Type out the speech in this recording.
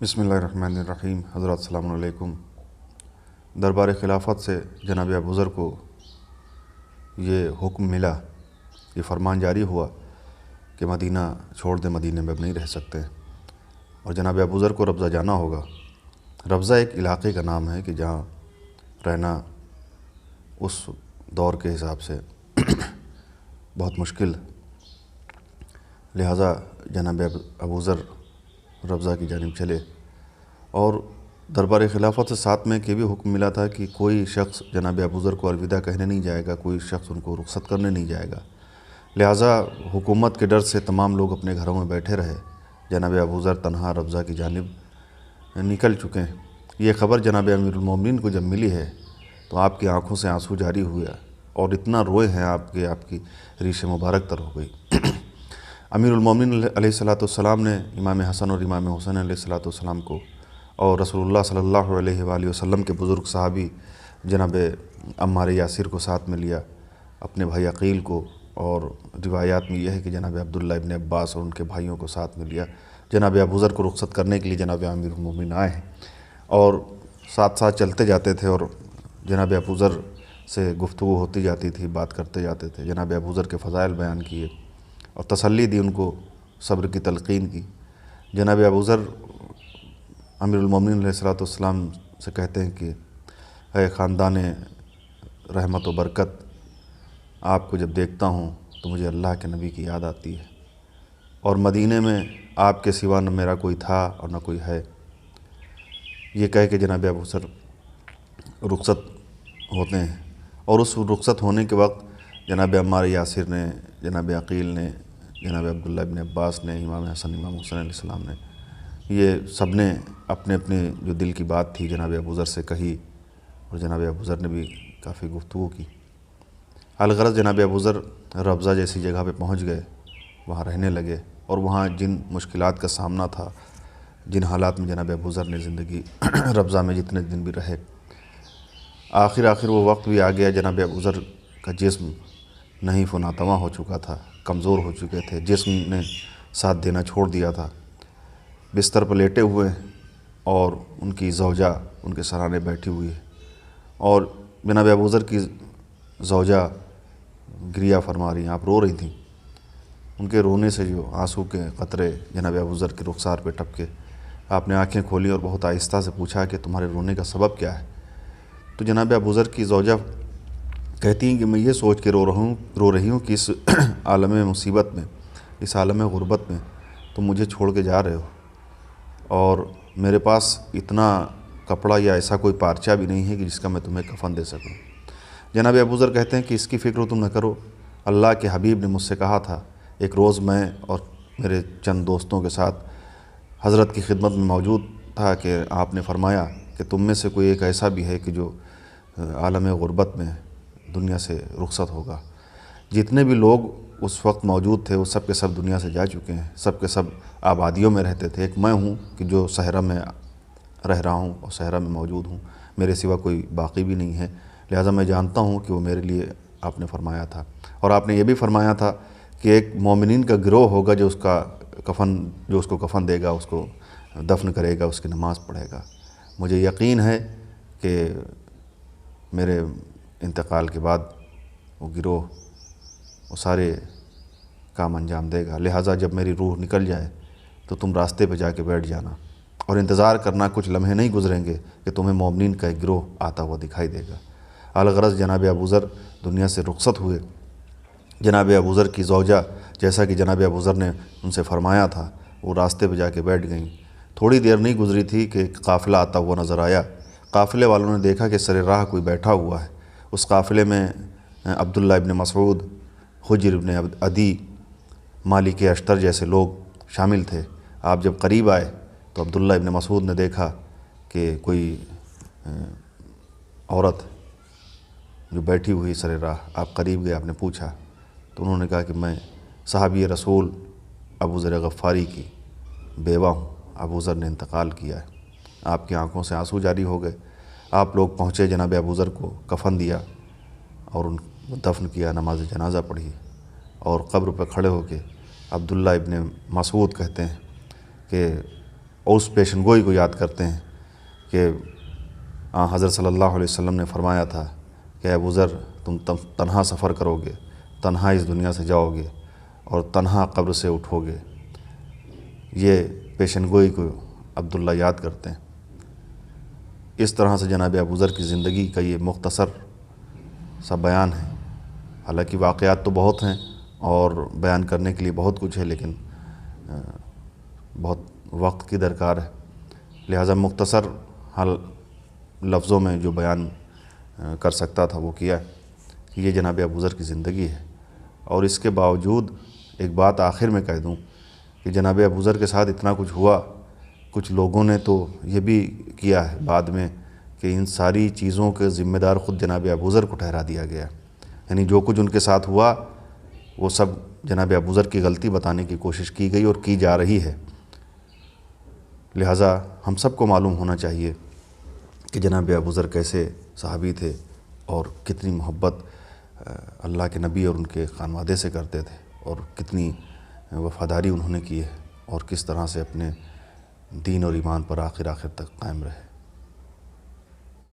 بسم اللہ الرحمن الرحیم۔ حضرات السلام علیکم۔ دربار خلافت سے جناب ابوذر کو یہ حکم ملا، یہ فرمان جاری ہوا کہ مدینہ چھوڑ دیں، مدینہ میں اب نہیں رہ سکتے اور جناب ابوذر کو ربضہ جانا ہوگا۔ ربضہ ایک علاقے کا نام ہے کہ جہاں رہنا اس دور کے حساب سے بہت مشکل، لہٰذا جناب ابوذر ربضہ کی جانب چلے اور دربار خلافت سے ساتھ میں کہ بھی حکم ملا تھا کہ کوئی شخص جناب ابوذر کو الوداع کہنے نہیں جائے گا، کوئی شخص ان کو رخصت کرنے نہیں جائے گا۔ لہٰذا حکومت کے ڈر سے تمام لوگ اپنے گھروں میں بیٹھے رہے، جناب ابوذر تنہا ربضہ کی جانب نکل چکے ہیں۔ یہ خبر جناب امیر المومنین کو جب ملی ہے تو آپ کی آنکھوں سے آنسو جاری ہوا اور اتنا روئے ہیں آپ کی ریش مبارک تر ہو گئی۔ امیر المومنین علیہ السلام نے امام حسن اور امام حسین علیہ السلام کو اور رسول اللہ صلی اللہ علیہ وآلہ وسلم کے بزرگ صحابی جناب عمار یاسر کو ساتھ میں لیا، اپنے بھائی عقیل کو، اور روایات میں یہ ہے کہ جناب عبداللہ ابن عباس اور ان کے بھائیوں کو ساتھ میں لیا۔ جناب ابوذر کو رخصت کرنے کے لیے جناب امیر المومنین آئے ہیں اور ساتھ ساتھ چلتے جاتے تھے اور جناب ابوذر سے گفتگو ہوتی جاتی تھی، بات کرتے جاتے تھے، جناب ابوذر کے فضائل بیان کیے اور تسلی دی، ان کو صبر کی تلقین کی۔ جناب ابوذر امیر المومنین علیہ السلام سے کہتے ہیں کہ اے خاندان رحمت و برکت، آپ کو جب دیکھتا ہوں تو مجھے اللہ کے نبی کی یاد آتی ہے اور مدینے میں آپ کے سوا نہ میرا کوئی تھا اور نہ کوئی ہے۔ یہ کہہ کے جناب ابوذر رخصت ہوتے ہیں اور اس رخصت ہونے کے وقت جناب عمار یاسر نے، جناب عقیل نے، جناب عبداللہ ابن عباس نے، امام حسن، امام حسین علیہ السلام نے، یہ سب نے اپنے اپنے جو دل کی بات تھی جناب ابوذر سے کہی اور جناب ابوذر نے بھی کافی گفتگو کی۔ الغرض جناب ابوذر ربضہ جیسی جگہ پہ پہنچ گئے، وہاں رہنے لگے اور وہاں جن مشکلات کا سامنا تھا، جن حالات میں جناب ابوذر نے زندگی ربضہ میں جتنے دن بھی رہے، آخر وہ وقت بھی آ گیا جناب ابوذر کا جسم نحیف و ناتواں ہو چکا تھا، کمزور ہو چکے تھے، جسم نے ساتھ دینا چھوڑ دیا تھا، بستر پر لیٹے ہوئے اور ان کی زوجہ ان کے سرانے بیٹھی ہوئی ہے اور جناب ابوذر کی زوجہ گریہ فرما رہی ہیں، آپ رو رہی تھیں۔ ان کے رونے سے جو آنسو کے قطرے جناب ابوذر کے رخسار پہ ٹپکے، آپ نے آنکھیں کھولی اور بہت آہستہ سے پوچھا کہ تمہارے رونے کا سبب کیا ہے؟ تو جناب ابوذر کی زوجہ کہتی ہیں کہ میں یہ سوچ کے رو رہی ہوں کہ اس عالم مصیبت میں، اس عالم غربت میں تم مجھے چھوڑ کے جا رہے ہو اور میرے پاس اتنا کپڑا یا ایسا کوئی پارچہ بھی نہیں ہے کہ جس کا میں تمہیں کفن دے سکوں۔ جناب ابوذر کہتے ہیں کہ اس کی فکر تم نہ کرو، اللہ کے حبیب نے مجھ سے کہا تھا، ایک روز میں اور میرے چند دوستوں کے ساتھ حضرت کی خدمت میں موجود تھا کہ آپ نے فرمایا کہ تم میں سے کوئی ایک ایسا بھی ہے کہ جو عالم غربت میں دنیا سے رخصت ہوگا۔ جتنے بھی لوگ اس وقت موجود تھے وہ سب کے سب دنیا سے جا چکے ہیں، سب کے سب آبادیوں میں رہتے تھے، ایک میں ہوں کہ جو صحرا میں رہ رہا ہوں اور صحرا میں موجود ہوں، میرے سوا کوئی باقی بھی نہیں ہے، لہٰذا میں جانتا ہوں کہ وہ میرے لیے آپ نے فرمایا تھا۔ اور آپ نے یہ بھی فرمایا تھا کہ ایک مومنین کا گروہ ہوگا جو اس کو کفن دے گا، اس کو دفن کرے گا، اس کی نماز پڑھے گا۔ مجھے یقین ہے کہ میرے انتقال کے بعد وہ گروہ وہ سارے کام انجام دے گا، لہٰذا جب میری روح نکل جائے تو تم راستے پہ جا کے بیٹھ جانا اور انتظار کرنا، کچھ لمحے نہیں گزریں گے کہ تمہیں مومنین کا ایک گروہ آتا ہوا دکھائی دے گا۔ الغرض جناب ابوذر دنیا سے رخصت ہوئے۔ جناب ابوذر کی زوجہ، جیسا کہ جناب ابوذر نے ان سے فرمایا تھا، وہ راستے پہ جا کے بیٹھ گئیں۔ تھوڑی دیر نہیں گزری تھی کہ ایک قافلہ آتا ہوا نظر آیا۔ قافلے والوں نے دیکھا کہ سر راہ کوئی بیٹھا ہوا ہے۔ اس قافلے میں عبداللہ ابن مسعود، حجر ابن عدی، مالک اشتر جیسے لوگ شامل تھے۔ آپ جب قریب آئے تو عبداللہ ابن مسعود نے دیکھا کہ کوئی عورت جو بیٹھی ہوئی سر راہ، آپ قریب گئے، آپ نے پوچھا تو انہوں نے کہا کہ میں صحابی رسول ابوذر غفاری کی بیوہ ہوں، ابوذر نے انتقال کیا ہے۔ آپ کی آنکھوں سے آنسو جاری ہو گئے۔ آپ لوگ پہنچے، جناب ابوذر کو کفن دیا اور ان کو دفن کیا، نماز جنازہ پڑھی اور قبر پہ کھڑے ہو کے عبداللہ ابن مسعود کہتے ہیں کہ اور اس پیشن گوئی کو یاد کرتے ہیں کہ حضرت صلی اللہ علیہ وسلم نے فرمایا تھا کہ ابو ذر تم تنہا سفر کرو گے، تنہا اس دنیا سے جاؤ گے اور تنہا قبر سے اٹھو گے۔ یہ پیشن گوئی کو عبداللہ یاد کرتے ہیں۔ اس طرح سے جناب ابو ذر کی زندگی کا یہ مختصر سا بیان ہے۔ حالانکہ واقعات تو بہت ہیں اور بیان کرنے کے لیے بہت کچھ ہے، لیکن بہت وقت کی درکار ہے، لہٰذا مختصر حال لفظوں میں جو بیان کر سکتا تھا وہ کیا کہ یہ جناب ابو ذر کی زندگی ہے۔ اور اس کے باوجود ایک بات آخر میں کہہ دوں کہ جناب ابو ذر کے ساتھ اتنا کچھ ہوا، کچھ لوگوں نے تو یہ بھی کیا ہے بعد میں کہ ان ساری چیزوں کے ذمہ دار خود جناب ابو ذر کو ٹھہرا دیا گیا، یعنی جو کچھ ان کے ساتھ ہوا وہ سب جناب ابو ذر کی غلطی بتانے کی کوشش کی گئی اور کی جا رہی ہے۔ لہٰذا ہم سب کو معلوم ہونا چاہیے کہ جناب ابو ذر کیسے صحابی تھے اور کتنی محبت اللہ کے نبی اور ان کے خانوادے سے کرتے تھے، اور کتنی وفاداری انہوں نے کی ہے، اور کس طرح سے اپنے دین اور ایمان پر آخر تک قائم رہے۔